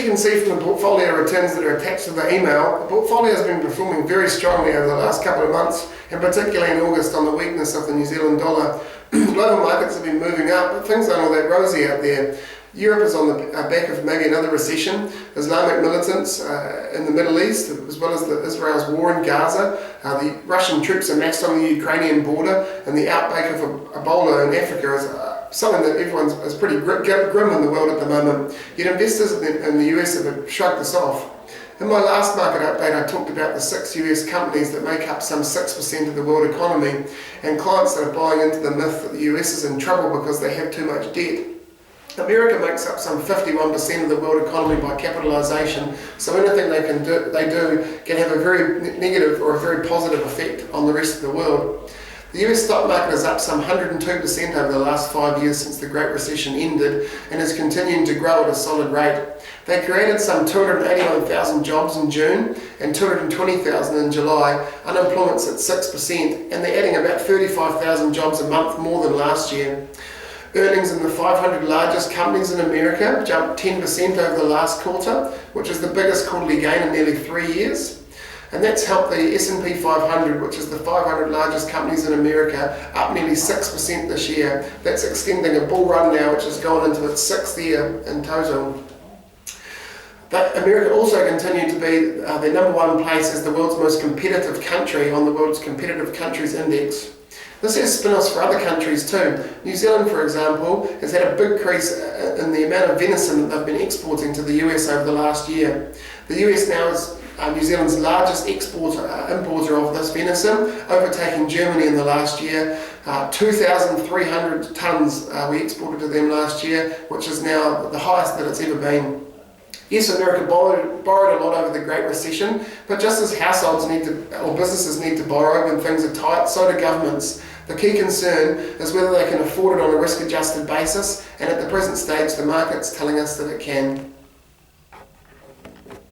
can see from the portfolio returns that are attached to the email, the portfolio has been performing very strongly over the last couple of months, and particularly in August on the weakness of the New Zealand dollar. Global markets have been moving up, but things aren't all that rosy out there. Europe is on the back of maybe another recession. Islamic militants in the Middle East, as well as Israel's war in Gaza. The Russian troops amassed on the Ukrainian border, and the outbreak of Ebola in Africa is something that everyone's is pretty grim in the world at the moment. Yet investors in the US have shrugged this off. In my last market update, I talked about the 6 US companies that make up some 6% of the world economy, and clients that are buying into the myth that the US is in trouble because they have too much debt. America makes up some 51% of the world economy by capitalisation, so anything they do can have a very negative or a very positive effect on the rest of the world. The US stock market is up some 102% over the last 5 years since the Great Recession ended, and is continuing to grow at a solid rate. They created some 281,000 jobs in June and 220,000 in July. Unemployment's at 6%, and they're adding about 35,000 jobs a month more than last year. Earnings in the 500 largest companies in America jumped 10% over the last quarter, which is the biggest quarterly gain in nearly 3 years. And that's helped the S&P 500, which is the 500 largest companies in America, up nearly 6% this year. That's extending a bull run now, which has gone into its 6th year in total. But America also continued to be the #1 place as the world's most competitive country on the World's Competitive Countries Index. This has spin-offs for other countries too. New Zealand, for example, has had a big increase in the amount of venison that they've been exporting to the US over the last year. The US now is New Zealand's largest importer of this venison, overtaking Germany in the last year. 2,300 tonnes we exported to them last year, which is now the highest that it's ever been. Yes, America borrowed a lot over the Great Recession, but just as households or businesses need to borrow when things are tight, so do governments. The key concern is whether they can afford it on a risk-adjusted basis, and at the present stage, the market's telling us that it can.